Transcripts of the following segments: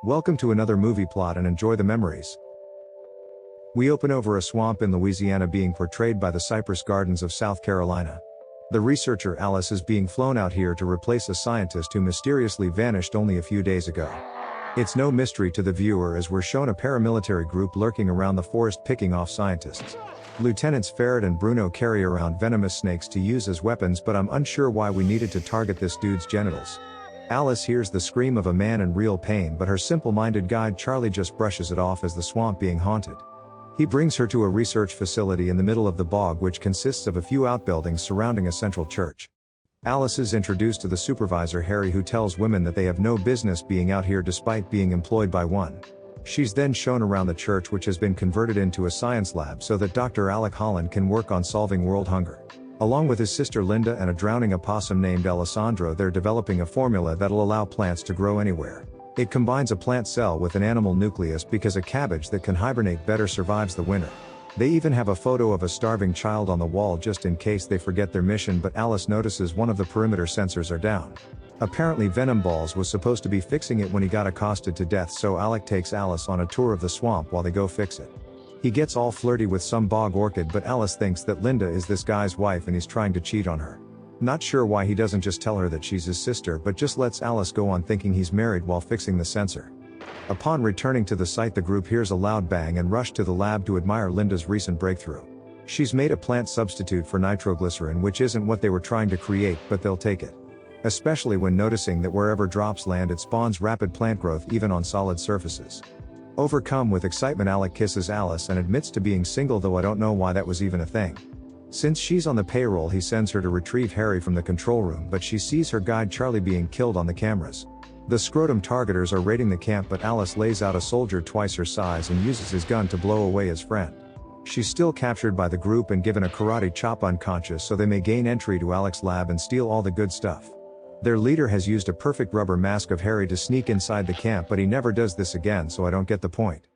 Welcome to another movie plot and enjoy the memories. We open over a swamp in Louisiana being portrayed by the Cypress Gardens of South Carolina. The researcher Alice is being flown out here to replace a scientist who mysteriously vanished only a few days ago. It's no mystery to the viewer as we're shown a paramilitary group lurking around the forest picking off scientists. Lieutenants Ferret and Bruno carry around venomous snakes to use as weapons, but I'm unsure why we needed to target this dude's genitals. Alice hears the scream of a man in real pain, but her simple-minded guide Charlie just brushes it off as the swamp being haunted. He brings her to a research facility in the middle of the bog which consists of a few outbuildings surrounding a central church. Alice is introduced to the supervisor Harry, who tells women that they have no business being out here despite being employed by one. She's then shown around the church, which has been converted into a science lab so that Dr. Alec Holland can work on solving world hunger. Along with his sister Linda and a drowning opossum named Alessandro, they're developing a formula that'll allow plants to grow anywhere. It combines a plant cell with an animal nucleus because a cabbage that can hibernate better survives the winter. They even have a photo of a starving child on the wall just in case they forget their mission, but Alice notices one of the perimeter sensors are down. Apparently Venom Balls was supposed to be fixing it when he got accosted to death, so Alec takes Alice on a tour of the swamp while they go fix it. He gets all flirty with some bog orchid, but Alice thinks that Linda is this guy's wife and he's trying to cheat on her. Not sure why he doesn't just tell her that she's his sister, but just lets Alice go on thinking he's married while fixing the sensor. Upon returning to the site, the group hears a loud bang and rush to the lab to admire Linda's recent breakthrough. She's made a plant substitute for nitroglycerin, which isn't what they were trying to create, but they'll take it. Especially when noticing that wherever drops land it spawns rapid plant growth even on solid surfaces. Overcome with excitement, Alec kisses Alice and admits to being single, though I don't know why that was even a thing. Since she's on the payroll, he sends her to retrieve Harry from the control room, but she sees her guide Charlie being killed on the cameras. The scrotum targeters are raiding the camp, but Alice lays out a soldier twice her size and uses his gun to blow away his friend. She's still captured by the group and given a karate chop unconscious so they may gain entry to Alec's lab and steal all the good stuff. Their leader has used a perfect rubber mask of Harry to sneak inside the camp, but he never does this again, so I don't get the point.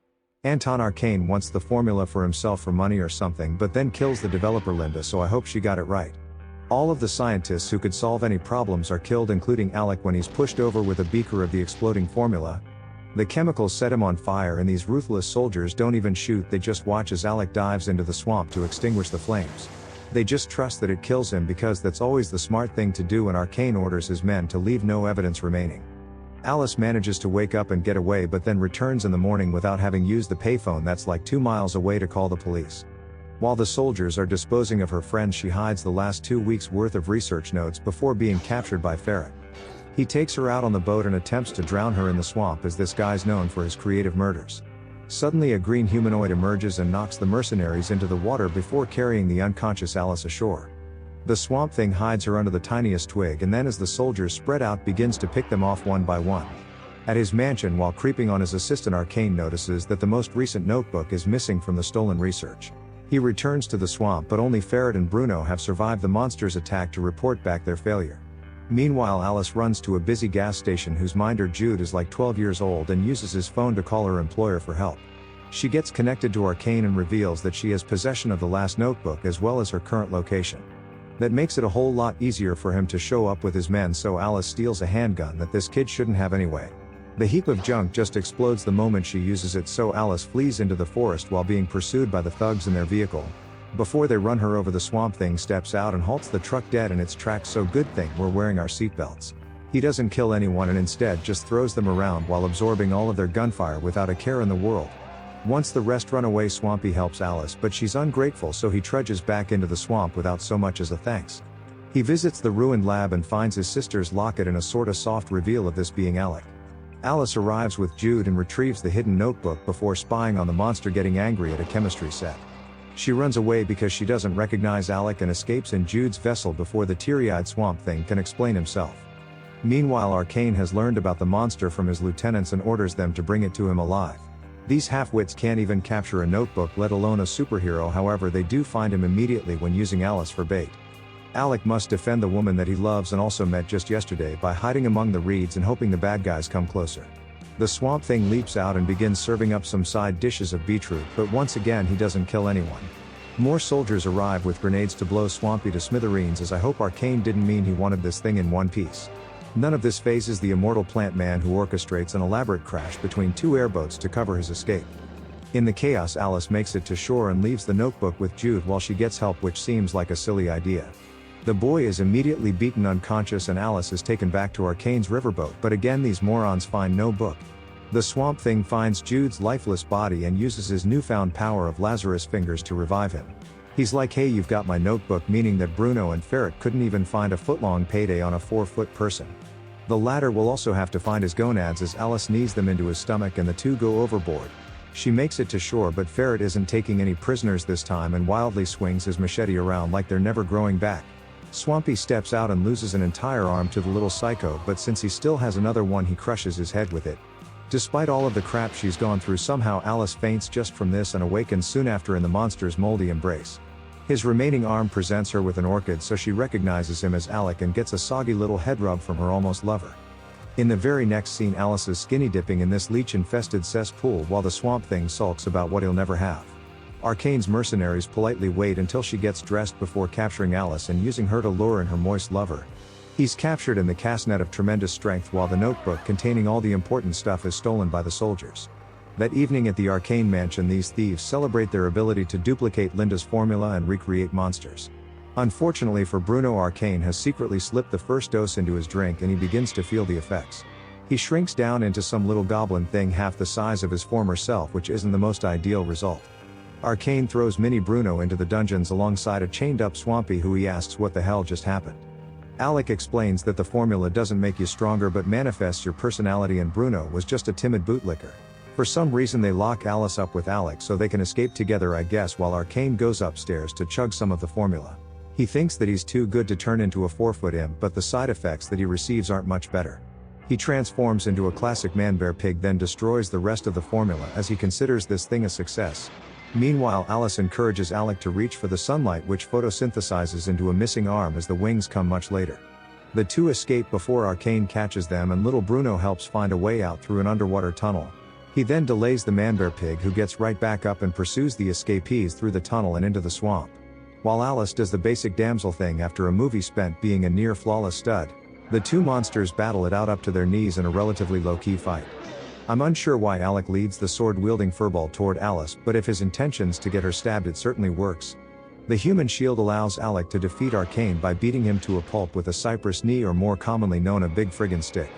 Anton Arcane wants the formula for himself for money or something, but then kills the developer Linda, so I hope she got it right. All of the scientists who could solve any problems are killed, including Alec when he's pushed over with a beaker of the exploding formula. The chemicals set him on fire, and these ruthless soldiers don't even shoot, they just watch as Alec dives into the swamp to extinguish the flames. They just trust that it kills him because that's always the smart thing to do, and Arcane orders his men to leave no evidence remaining. Alice manages to wake up and get away, but then returns in the morning without having used the payphone that's like 2 miles away to call the police. While the soldiers are disposing of her friends, she hides the last 2 weeks worth of research notes before being captured by Ferret. He takes her out on the boat and attempts to drown her in the swamp, as this guy's known for his creative murders. Suddenly a green humanoid emerges and knocks the mercenaries into the water before carrying the unconscious Alice ashore. The swamp thing hides her under the tiniest twig, and then as the soldiers spread out begins to pick them off one by one. At his mansion, while creeping on his assistant, Arcane notices that the most recent notebook is missing from the stolen research. He returns to the swamp, but only Ferret and Bruno have survived the monster's attack to report back their failure. Meanwhile, Alice runs to a busy gas station whose minder Jude is like 12 years old and uses his phone to call her employer for help. She gets connected to Arcane and reveals that she has possession of the last notebook as well as her current location. That makes it a whole lot easier for him to show up with his men, so Alice steals a handgun that this kid shouldn't have anyway. The heap of junk just explodes the moment she uses it, so Alice flees into the forest while being pursued by the thugs in their vehicle. Before they run her over, the swamp thing steps out and halts the truck dead in its tracks, so good thing we're wearing our seatbelts. He doesn't kill anyone and instead just throws them around while absorbing all of their gunfire without a care in the world. Once the rest run away, Swampy helps Alice, but she's ungrateful, so he trudges back into the swamp without so much as a thanks. He visits the ruined lab and finds his sister's locket, in a sorta soft reveal of this being Alec. Alice arrives with Jude and retrieves the hidden notebook before spying on the monster getting angry at a chemistry set. She runs away because she doesn't recognize Alec and escapes in Jude's vessel before the teary-eyed swamp thing can explain himself. Meanwhile, Arcane has learned about the monster from his lieutenants and orders them to bring it to him alive. These half-wits can't even capture a notebook, let alone a superhero. However, they do find him immediately when using Alice for bait. Alec must defend the woman that he loves and also met just yesterday by hiding among the reeds and hoping the bad guys come closer. The swamp thing leaps out and begins serving up some side dishes of beetroot, but once again he doesn't kill anyone. More soldiers arrive with grenades to blow Swampy to smithereens, as I hope Arcane didn't mean he wanted this thing in one piece. None of this phases the immortal plant man, who orchestrates an elaborate crash between two airboats to cover his escape. In the chaos, Alice makes it to shore and leaves the notebook with Jude while she gets help, which seems like a silly idea. The boy is immediately beaten unconscious and Alice is taken back to Arcane's riverboat, but again these morons find no book. The Swamp Thing finds Jude's lifeless body and uses his newfound power of Lazarus fingers to revive him. He's like, "Hey, you've got my notebook," meaning that Bruno and Ferret couldn't even find a foot-long payday on a 4-foot person. The latter will also have to find his gonads as Alice knees them into his stomach and the two go overboard. She makes it to shore, but Ferret isn't taking any prisoners this time and wildly swings his machete around like they're never growing back. Swampy steps out and loses an entire arm to the little psycho, but since he still has another one, he crushes his head with it. Despite all of the crap she's gone through, somehow Alice faints just from this and awakens soon after in the monster's moldy embrace. His remaining arm presents her with an orchid, so she recognizes him as Alec and gets a soggy little head rub from her almost lover. In the very next scene, Alice is skinny dipping in this leech-infested cesspool while the Swamp Thing sulks about what he'll never have. Arcane's mercenaries politely wait until she gets dressed before capturing Alice and using her to lure in her moist lover. He's captured in the cast net of tremendous strength while the notebook containing all the important stuff is stolen by the soldiers. That evening at the Arcane mansion, these thieves celebrate their ability to duplicate Linda's formula and recreate monsters. Unfortunately for Bruno, Arcane has secretly slipped the first dose into his drink and he begins to feel the effects. He shrinks down into some little goblin thing half the size of his former self, which isn't the most ideal result. Arcane throws mini Bruno into the dungeons alongside a chained up Swampy, who he asks what the hell just happened. Alec explains that the formula doesn't make you stronger but manifests your personality, and Bruno was just a timid bootlicker. For some reason they lock Alice up with Alec so they can escape together, I guess, while Arcane goes upstairs to chug some of the formula. He thinks that he's too good to turn into a 4-foot imp, but the side effects that he receives aren't much better. He transforms into a classic man-bear pig, then destroys the rest of the formula as he considers this thing a success. Meanwhile, Alice encourages Alec to reach for the sunlight, which photosynthesizes into a missing arm as the wings come much later. The two escape before Arcane catches them, and little Bruno helps find a way out through an underwater tunnel. He then delays the man-bear pig, who gets right back up and pursues the escapees through the tunnel and into the swamp. While Alice does the basic damsel thing after a movie spent being a near-flawless stud, the two monsters battle it out up to their knees in a relatively low-key fight. I'm unsure why Alec leads the sword-wielding furball toward Alice, but if his intention's to get her stabbed, it certainly works. The human shield allows Alec to defeat Arcane by beating him to a pulp with a cypress knee, or more commonly known, a big friggin' stick.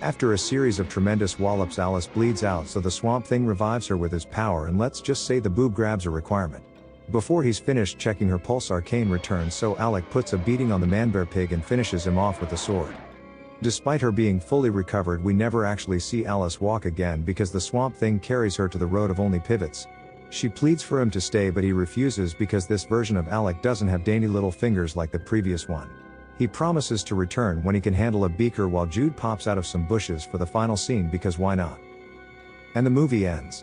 After a series of tremendous wallops, Alice bleeds out, so the Swamp Thing revives her with his power, and let's just say the boob grab's a requirement. Before he's finished checking her pulse, Arcane returns, so Alec puts a beating on the man-bear pig and finishes him off with a sword. Despite her being fully recovered, we never actually see Alice walk again because the Swamp Thing carries her to the road of only pivots. She pleads for him to stay, but he refuses because this version of Alec doesn't have dainty little fingers like the previous one. He promises to return when he can handle a beaker while Jude pops out of some bushes for the final scene, because why not? And the movie ends.